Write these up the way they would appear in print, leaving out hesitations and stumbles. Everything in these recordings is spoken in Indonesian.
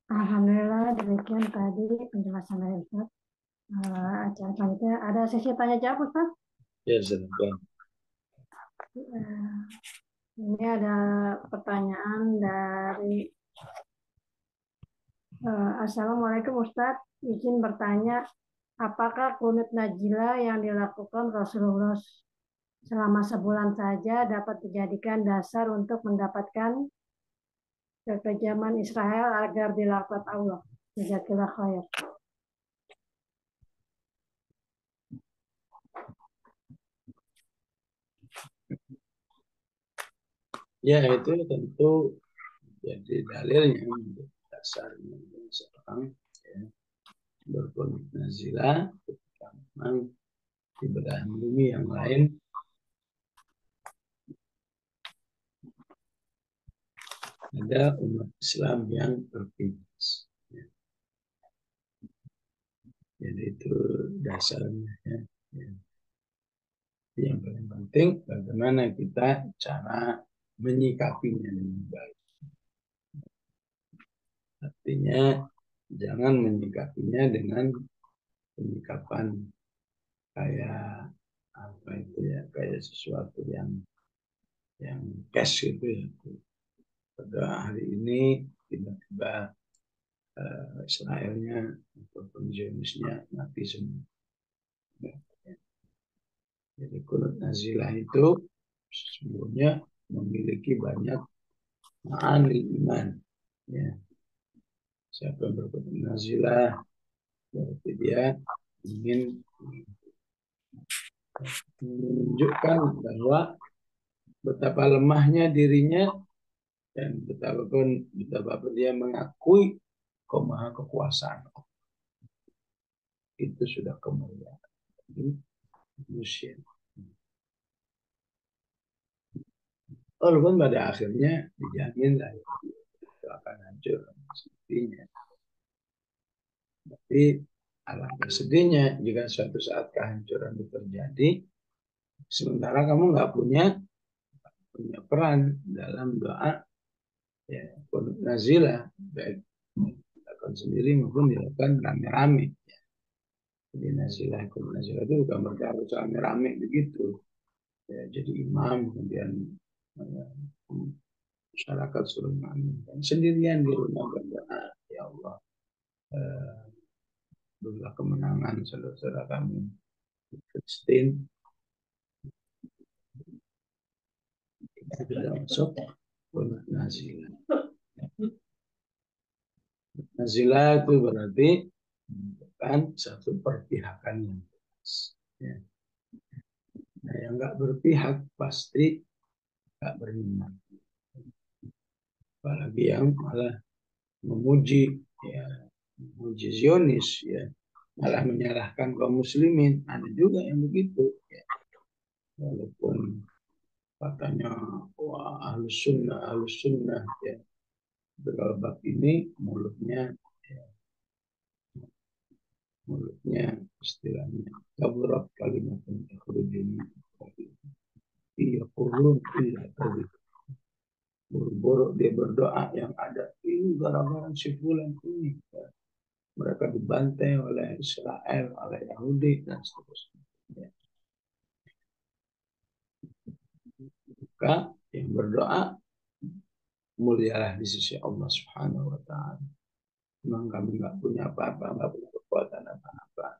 Alhamdulillah demikian tadi penjelasan dari Ustaz. Acara selanjutnya ada sesi tanya jawab Ustaz. Ya, silakan. Ini ada pertanyaan dari Assalamualaikum Ustaz. Izin bertanya, apakah kunut najilah yang dilakukan Rasulullah selama sebulan saja dapat dijadikan dasar untuk mendapatkan kekejaman Israel agar dilaknat Allah? Jazakallah khair. Ya, itu tentu jadi dalilnya, dasarnya seorang ya, berkunut nazilah ketika memang di belahan bumi yang lain ada umat Islam yang berpimpin. Ya. Jadi itu dasarnya. Ya. Ya. Yang paling penting bagaimana kita cara menyikapinya dengan baik. Artinya jangan menyikapinya dengan penyikapan kayak apa itu ya, kayak sesuatu yang cash gitu ya. Pada hari ini tiba-tiba Israelnya ataupun Zionisnya mati semua. Jadi kunut nazilah itu sesungguhnya memiliki banyak ma'ani iman. Ya. Siapa yang berkunut nazilah berarti dia ingin menunjukkan bahwa betapa lemahnya dirinya dan betapapun dia mengakui kemaha kekuasaan. Itu sudah kemuliaan manusia. Walaupun pada akhirnya dijamin lah itu akan hancur sepertinya. Tapi alangkah sedihnya jika suatu saat kehancuran itu terjadi, sementara kamu nggak punya peran dalam doa ya kunut nazilah, baik dilakukan sendiri maupun dilakukan rame-rame. Jadi kunut nazilah itu bukan berarti harus rame-rame begitu. Ya, jadi imam kemudian masyarakat suruh mengaminkan sendirian di rumah berdoa, ya Allah, berilah kemenangan saudara-saudara kami di Palestina. Itu sudah masuk kunut nazilah. Nazilah itu berarti bukan satu perpihakan yang jelas. Ya. Nah, yang nggak berpihak pasti nggak beriman. Apalagi yang malah memuji, ya, memuji Zionis, ya, malah menyalahkan kaum muslimin. Ada juga yang begitu. Ya. Walaupun katanya wah ahlus sunnah ya. Dalam bab ini mulutnya istilahnya kaburat kalimat yang terjadi iya kurun iya tadi buru-buru dia berdoa yang ada ini gara-gara si fulan ini ya. Mereka dibantai oleh Israel oleh Yahudi dan seterusnya ya. Maka yang berdoa mulialah di sisi Allah Subhanahu wa Ta'ala. Memang kami nggak punya apa-apa, nggak punya kekuatan apa-apa.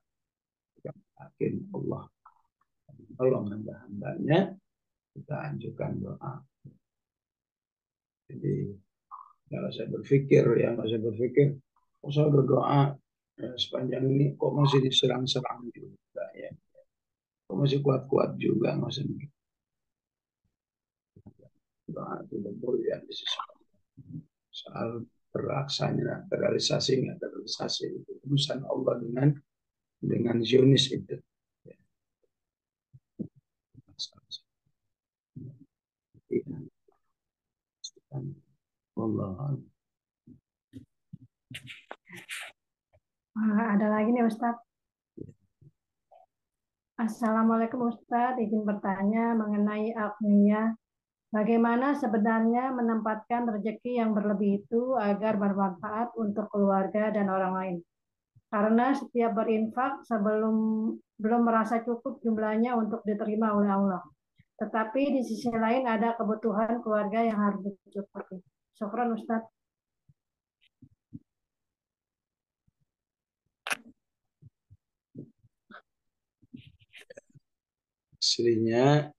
Yakin Allah tolong hamba-hambanya, kita anjurkan doa. Jadi kalau saya berpikir, oh saya berdoa sepanjang ini kok masih diserang-serang juga ya. Kok masih kuat-kuat juga, nggak usah begitu. Doa itu mulia di sisi Allah. Soal terrealisasi nggak terrealisasi itu urusan Allah dengan Zionis itu. Ya. Allah. Ada lagi nih Ustaz. Assalamualaikum Ustaz, izin bertanya mengenai apnea Bagaimana sebenarnya menempatkan rezeki yang berlebih itu agar bermanfaat untuk keluarga dan orang lain? Karena setiap berinfak sebelum belum merasa cukup jumlahnya untuk diterima oleh Allah. Tetapi di sisi lain ada kebutuhan keluarga yang harus dicukupi. Syukran Ustaz. Aslinya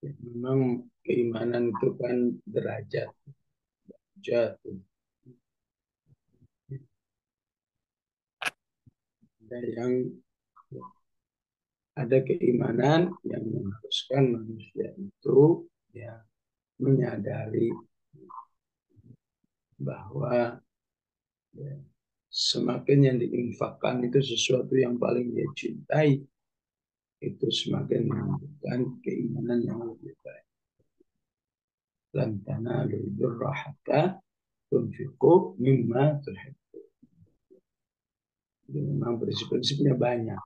memang keimanan itu kan derajat jatuh. Ada yang ada keimanan yang mengharuskan manusia itu ya menyadari bahwa ya, semakin yang diinfakkan itu sesuatu yang paling dia cintai, itu semakin menunjukkan keimanan yang lebih baik. Lan tanalu birra hatta tunfiqu mimma tuhibbu. Jadi memang prinsip-prinsipnya banyak.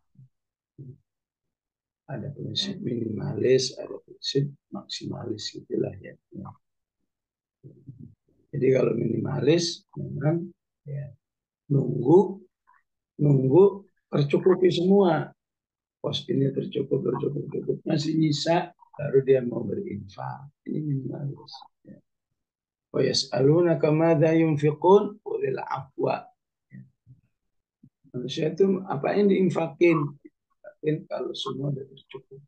Ada prinsip minimalis, ada prinsip maksimalis gitulah ya. Jadi kalau minimalis memang ya nunggu nunggu tercukupi semua. Pos ini tercukup, masih nyisa, baru dia mau berinfak. Ini minimalis. Ya. Wa yas'alunaka madza yunfiqun qulil afwa. Ya. Manusia itu apa yang diinfakin? Infakin kalau semua sudah tercukup.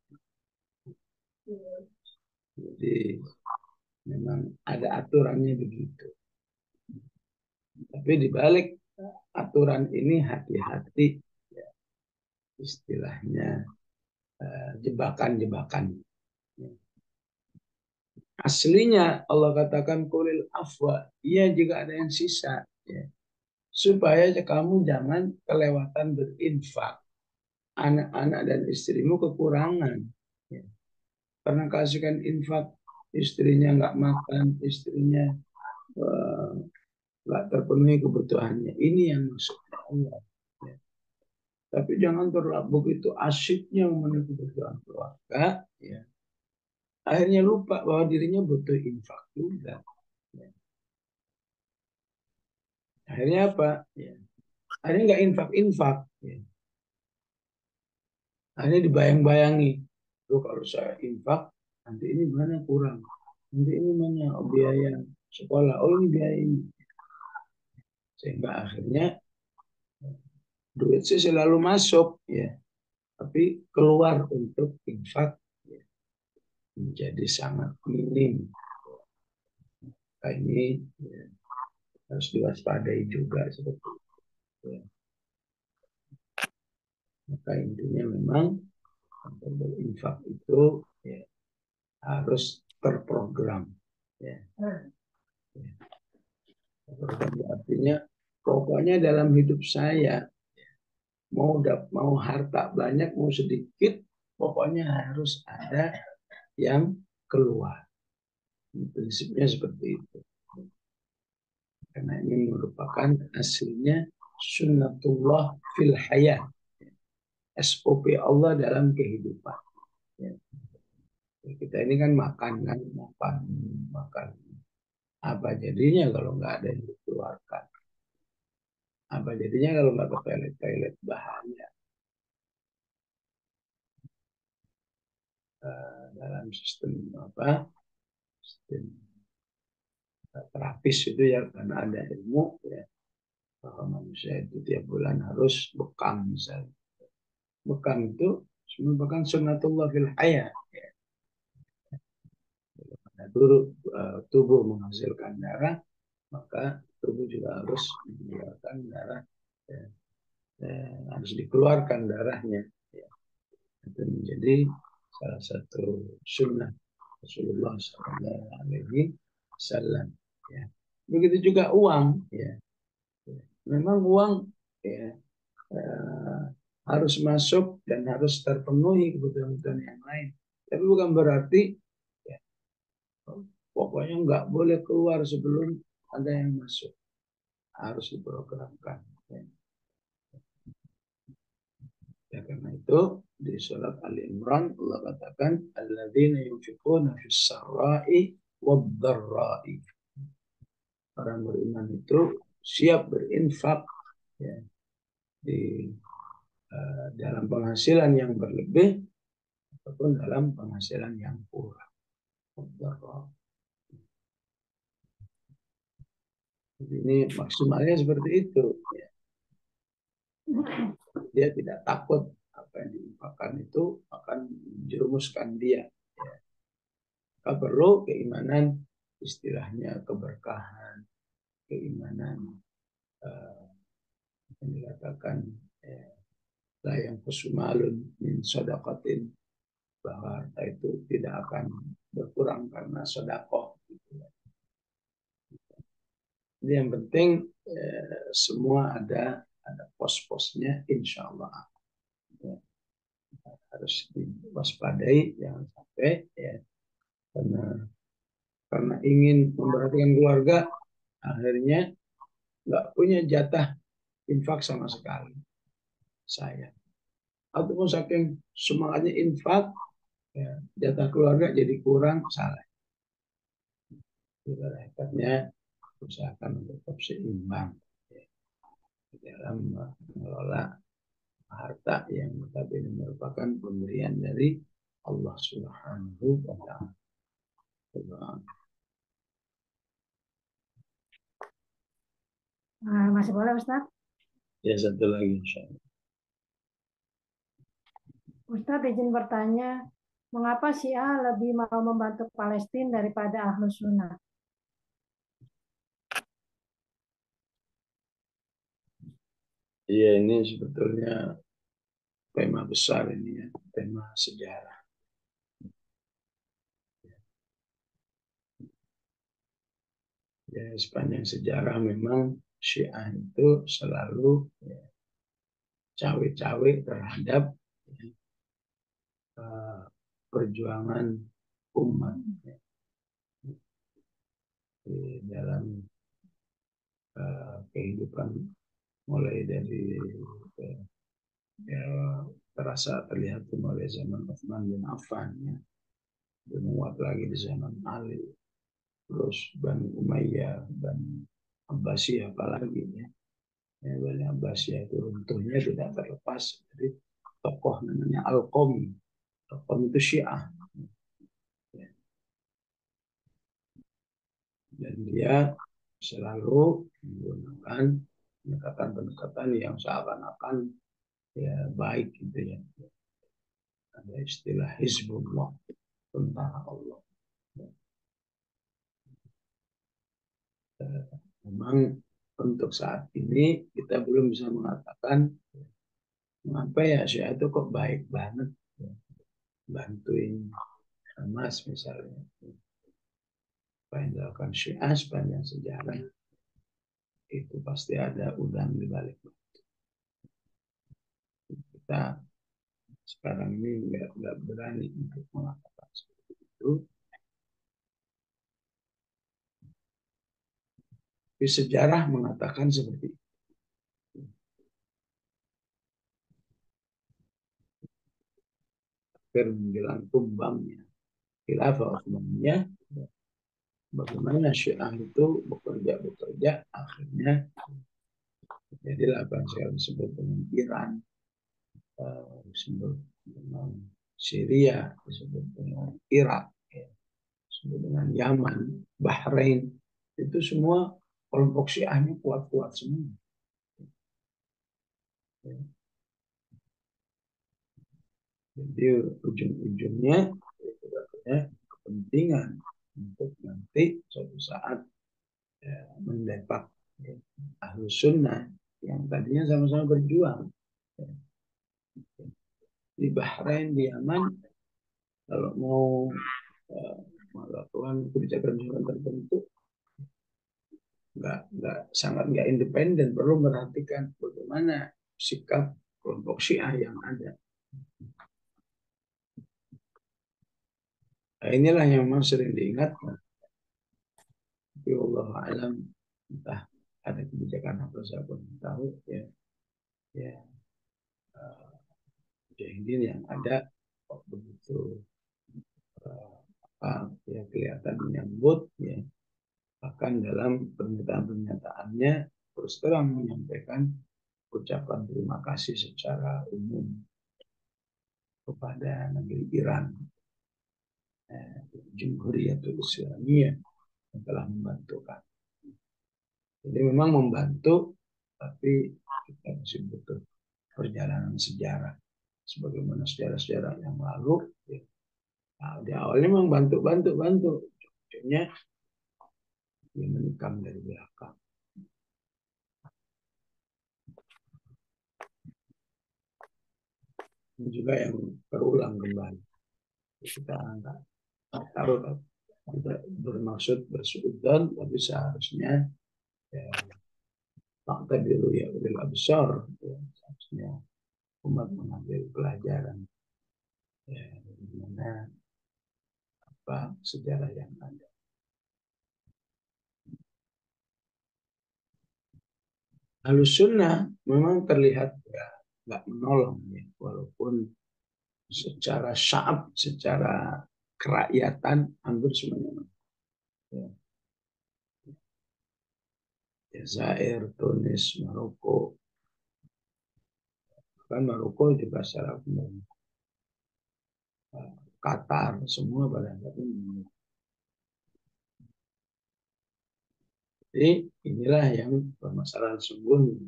Jadi memang ada aturannya begitu. Tapi di balik aturan ini hati-hati ya, istilahnya jebakan-jebakan. Aslinya Allah katakan kulil afwa, iya jika ada yang sisa, ya. Supaya kamu jangan kelewatan berinfak. Anak-anak dan istrimu kekurangan. Ya. Karena kasihkan infak, istrinya nggak makan, istrinya nggak terpenuhi kebutuhannya. Ini yang maksudnya Allah. Ya. Tapi jangan terlalu begitu asyiknya memenuhi kebutuhan keluarga, ya. Akhirnya lupa bahwa dirinya butuh infak juga. Ya. Akhirnya apa? Ya. Akhirnya nggak infak-infak. Ya. Akhirnya dibayang-bayangi. Tuh kalau saya infak, nanti ini mana kurang. Nanti ini mana biaya sekolah. Oh ini biaya ini. Sehingga akhirnya duit sih selalu masuk. Ya. Tapi keluar untuk infak ya, menjadi sangat minim. Nah, ini ya, harus diwaspadai juga seperti itu. Ya. Maka intinya memang berinfak itu ya, harus terprogram. Ya. Ya. Artinya pokoknya dalam hidup saya mau harta banyak mau sedikit pokoknya harus ada yang keluar. Prinsipnya seperti itu. Karena ini merupakan hasilnya sunnatullah fil hayat. SOP Allah dalam kehidupan. Ya. Kita ini kan makan makan. Apa jadinya kalau nggak ada yang dikeluarkan? Apa jadinya kalau nggak ke toilet bahaya? Dalam sistem apa? Sistem terapis itu ya karena ada ilmu ya bahwa manusia itu tiap bulan harus bekam misalnya. Bekam itu merupakan sunnatullah fil hayat. Ya. Dulu tubuh menghasilkan darah, maka tubuh juga harus mengeluarkan darah. Ya. Harus dikeluarkan darahnya. Ya. Itu menjadi salah satu sunnah Rasulullah SAW. Ya. Begitu juga uang. Ya. Memang uang ya, eh, harus masuk dan harus terpenuhi kebutuhan-kebutuhan yang lain. Tapi bukan berarti ya, pokoknya nggak boleh keluar sebelum ada yang masuk. Harus diprogramkan. Ya. Ya, karena itu di surat Ali Imran Allah katakan alladzina yunfiquna fis sarra'i wad-dharra'i. Orang beriman itu siap berinfak ya, di dalam penghasilan yang berlebih ataupun dalam penghasilan yang kurang. Ini maksimalnya seperti itu. Ya. Dia tidak takut apa yang diinfakkan itu akan menjerumuskan dia. Ya. Maka perlu keimanan, istilahnya keberkahan, keimanan yang dikatakan la yang kusumalun min sodakotin, bahwa harta itu tidak akan berkurang karena sodakoh. Gitu. Jadi yang penting semua ada pos-posnya, insya Allah. Ya. Harus diwaspadai, jangan sampai ya, karena ingin memperhatikan keluarga, akhirnya nggak punya jatah infak sama sekali. Saya ataupun saking semangatnya infak, ya, jatah keluarga jadi kurang, salah. Hebatnya usahakan untuk tetap seimbang ya, dalam mengelola harta yang notabene merupakan pemberian dari Allah Subhanahu wa Ta'ala. Masih boleh Ustaz? Ya, satu lagi insyaallah. Ustaz izin bertanya, mengapa Syiah lebih mau membantu Palestina daripada Ahlus Sunnah? Iya, ini sebetulnya tema besar ini ya, tema sejarah. Ya, sepanjang sejarah memang Syiah itu selalu ya, cawe-cawe terhadap ya, perjuangan umat ya, di dalam kehidupan mulai dari ya, terasa terlihat mulai zaman Utsman bin Affan ya, dan menguat lagi di zaman Ali, terus Bani Umayyah, Bani Abbasiyah apalagi ya. Ya, Bani Abbasiyah itu runtuhnya tidak terlepas dari tokoh namanya Al-Qami. Al-Qami itu Syiah. Ya. Dan dia selalu menggunakan pendekatan-pendekatan yang seakan-akan ya baik gitu ya. Ada istilah Hizbullah, tentara Allah. Memang untuk saat ini kita belum bisa mengatakan mengapa ya Syiah itu kok baik banget ya, bantuin Hamas misalnya. Apa yang dilakukan Syiah sepanjang sejarah itu pasti ada udang di balik. Kita sekarang ini nggak berani untuk mengatakan seperti itu. Tapi sejarah mengatakan seperti itu. Akhir menjelang tumbangnya khilafah Utsmaniyah, bagaimana Syiah itu bekerja akhirnya jadilah apa yang saya sebut dengan Iran, disebut dengan Syria, disebut dengan Irak, ya, disebut dengan Yaman, Bahrain, itu semua kelompok Syiahnya kuat-kuat semua. Ya. Jadi ujung-ujungnya itu katanya kepentingan untuk nanti suatu saat ya, mendepak ya, Ahlus Sunnah yang tadinya sama-sama berjuang. Ya. Di Bahrain, di Yaman, kalau mau uh, melakukan kebijakan-kebijakan tertentu, sangat nggak independen, perlu memperhatikan bagaimana sikap kelompok Syiah yang ada. Nah, inilah yang memang sering diingatkan. Tapi Allah alam, entah ada kebijakan apa saya pun tahu ya, ya mujahidin yang ada kok begitu ya kelihatan menyambut ya, bahkan dalam pernyataan-pernyataannya terus terang menyampaikan ucapan terima kasih secara umum kepada negeri Iran, Jumhuriyatul Islamiyah yang telah membantu kami. Jadi memang membantu, tapi kita masih butuh perjalanan sejarah. Sebagaimana sejarah-sejarah yang lalu, ya. Nah, di awalnya memang bantu. Ujungnya dia menikam dari belakang. Ini juga yang terulang kembali. Kita nggak taruh tidak bermaksud bersuudzon, tapi seharusnya ya, fakta biru ya udah besar, ya, seharusnya umat mengambil pelajaran ya, gimana apa sejarah yang ada. Ahlus sunnah memang terlihat ya nggak menolong ya, walaupun secara sya'ab, secara kerakyatan hampir semuanya. Ya. Jazair, Tunis, Maroko, kan Maroko juga secara umum, Qatar, semua pada umum. Jadi inilah yang permasalahan sungguhnya,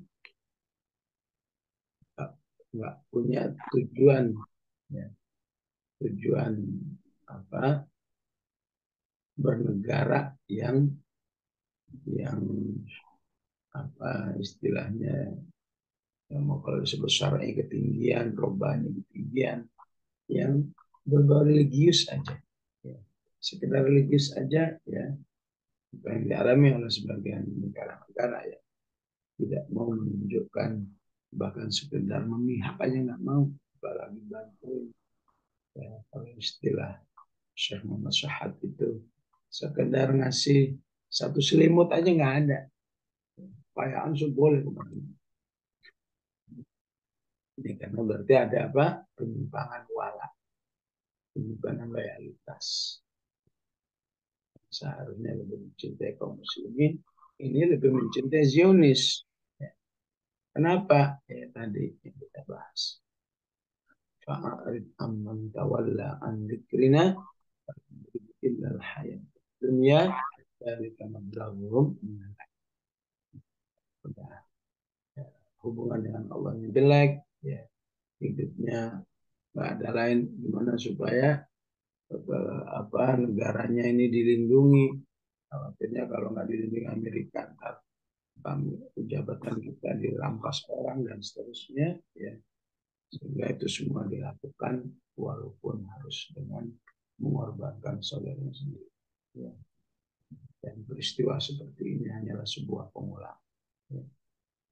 nggak punya tujuan, ya, tujuan apa bernegara yang apa istilahnya, yang mau kalau disebut syar'i ketinggian, robani ketinggian, yang berbau religius aja, ya. Sekedar religius aja ya, apa yang dialami oleh sebagian negara-negara ya, tidak mau menunjukkan, bahkan sekedar memihak aja nggak mau, apalagi bantuin ya, kalau istilah Syekh Muhammad Syahad itu sekedar ngasih satu selimut aja nggak ada, payah ansur boleh kemarin. Ini karena berarti ada apa, penyimpangan wala, penyimpangan loyalitas. Seharusnya lebih mencintai kaum muslimin, ini lebih mencintai Zionis. Ya. Kenapa? Ya tadi yang kita bahas. Fa'arid amman tawalla an dzikrina illal hayat dunia dari mablaghuhum udah ya, hubungan dengan Allah yang jelek ya, hidupnya nggak ada lain gimana supaya apa negaranya ini dilindungi. Khawatirnya kalau nggak dilindungi Amerika, ntar kami jabatan kita dirampas orang dan seterusnya ya, sehingga itu semua dilakukan walaupun harus dengan mengorbankan saudaranya sendiri ya. Dan peristiwa seperti ini hanyalah sebuah pengulangan ya.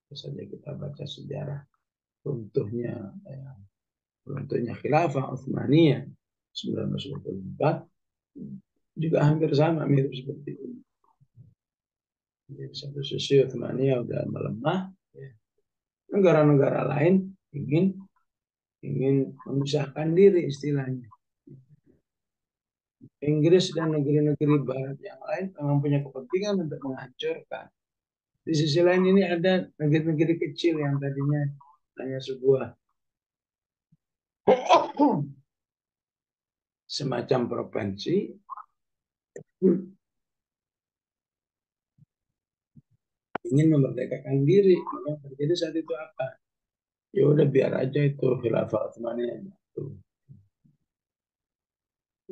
Terus saja kita baca sejarah runtuhnya ya, runtuhnya khilafah Utsmaniyah 1924 juga hampir sama, mirip seperti ini. Jadi satu sisi Utsmaniyah udah melemah ya. Negara-negara lain ingin memisahkan diri istilahnya. Inggris dan negeri-negeri barat yang lain memang punya kepentingan untuk menghancurkan. Di sisi lain ini ada negeri-negeri kecil yang tadinya hanya sebuah semacam provinsi ingin memerdekakan diri. Yang terjadi saat itu apa? Ya udah biar aja itu khilafah Utsmaniyah.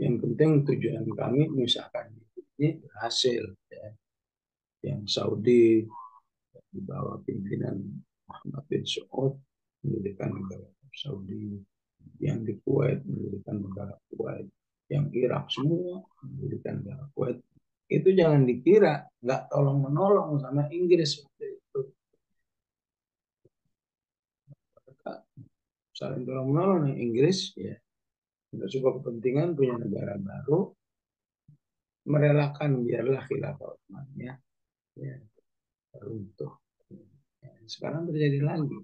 Yang penting tujuan kami memisahkan ini berhasil ya. Yang Saudi di bawah pimpinan Muhammad bin Saud mendirikan negara Saudi, yang di Kuwait mendirikan negara Kuwait, yang Irak semua mendirikan negara Kuwait. Itu jangan dikira nggak tolong menolong sama Inggris waktu itu. Mereka saling tolong menolong nih Inggris ya. Untuk sebuah kepentingan punya negara baru, merelakan biarlah khilafah Utsmaniyah ya, runtuh. Ya, sekarang terjadi lagi.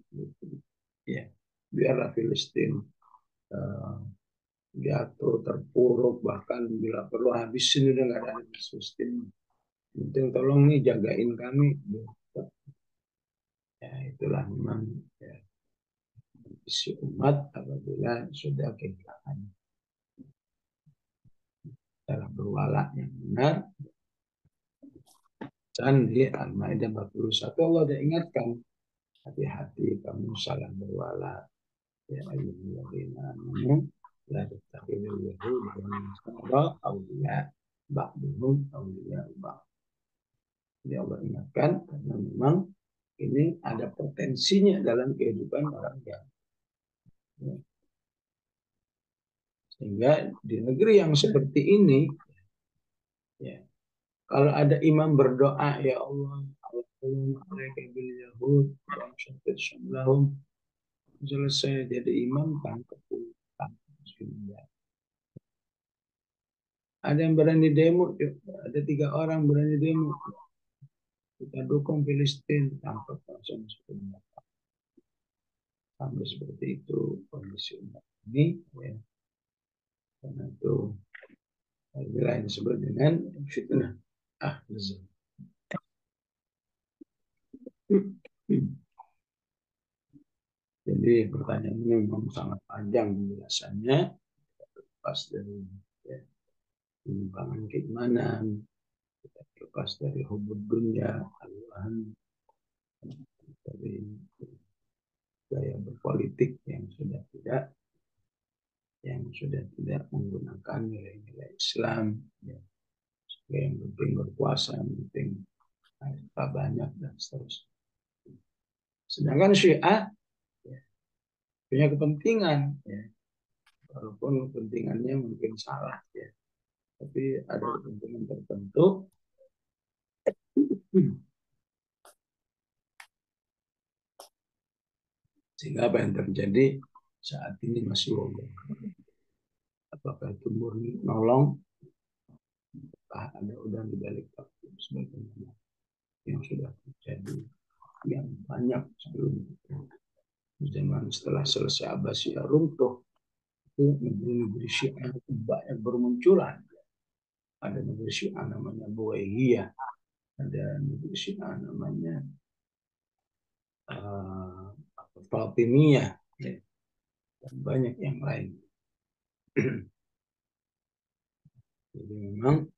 Ya, biarlah Filistin jatuh, terpuruk, bahkan bila perlu habisin udah nggak ada sistem. Penting tolong nih jagain kami. Ya itulah memang ya, isi umat apabila sudah kehilangan cara berwala yang benar. Dan di Al-Maidah 41 Allah sudah ingatkan, hati-hati kamu salah berwala. Ya ayyuhalladzina amanu la tattakhidul yahuda wan nasara awliya ba'duhum awliya ba'd. Jadi Allah ingatkan karena memang ini ada potensinya dalam kehidupan orang yang ya. Sehingga di negeri yang seperti ini ya, kalau ada imam berdoa, ya Allah, Allahumma alaika bil yahud wa syatid syamlahum, selesai jadi imam tangkap. Ada yang berani demo, ada 3 orang berani demo. Kita dukung Filistin, tangkap langsung. Sampai seperti itu kondisi umat ini. Ya. Karena itu lain disebut dengan fitnah. Jadi pertanyaan ini memang sangat panjang penjelasannya. Lepas dari ya, penyimpangan keimanan, lepas dari hubud dunia, aluhan dari gaya berpolitik yang sudah tidak menggunakan nilai-nilai Islam, ya. Yang penting berkuasa, yang penting harta banyak dan seterusnya. Sedangkan Syiah ya, punya kepentingan, ya. Walaupun kepentingannya mungkin salah, ya. Tapi ada kepentingan tertentu. Sehingga apa yang terjadi saat ini masih wabah. Apakah itu murni nolong? Apakah ada udang di balik batu sebagaimana yang sudah terjadi yang banyak sebelumnya. Zaman setelah selesai Abbasiyah runtuh, itu negeri-negeri Syiah itu banyak bermunculan. Ada negeri Syiah namanya Buwaihiyah, ada negeri Syiah namanya Fatimiyah, ya. Dan banyak yang lain. Jadi memang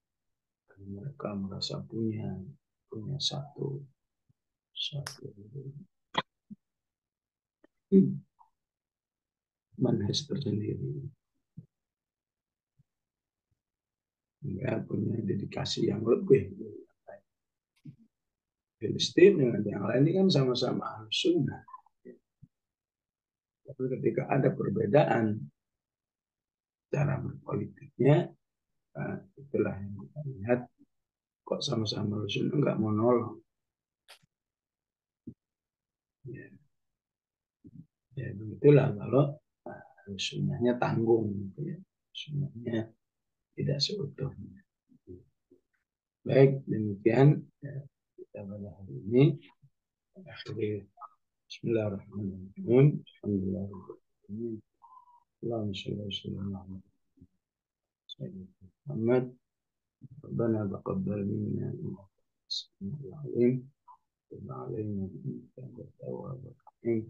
mereka merasa punya satu manhaj tersendiri, ya, punya dedikasi yang lebih. Filistin dengan yang lain ini kan sama-sama Ahlus Sunnah. Tapi ketika ada perbedaan cara berpolitiknya, itulah yang kita lihat, kok sama-sama Ahlus Sunnah nggak mau nolong. Ya begitulah kalau Sunnahnya tanggung, gitu ya. Sunnahnya tidak seutuhnya. Baik, demikian ya, kita pada hari ini. Akhirnya, Bismillahirrahmanirrahim. Alhamdulillahirrahmanirrahim. Allahumma shalli wa sallim ala Muhammad. Rabbana taqabbal minna innaka as-sami'ul 'alim. Tub 'alaina innaka antat tawwabur rahim.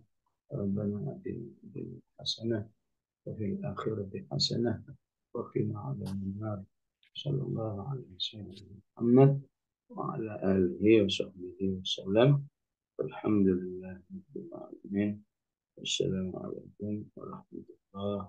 Rabbana atina fid dunya hasanah wa fil akhirati hasanah wa qina 'adzaban nar. Sallallahu alaihi wasallam Muhammad wa ala alihi wa sahbihi wasallam. Alhamdulillah rabbil alamin. Wassalamualaikum warahmatullahi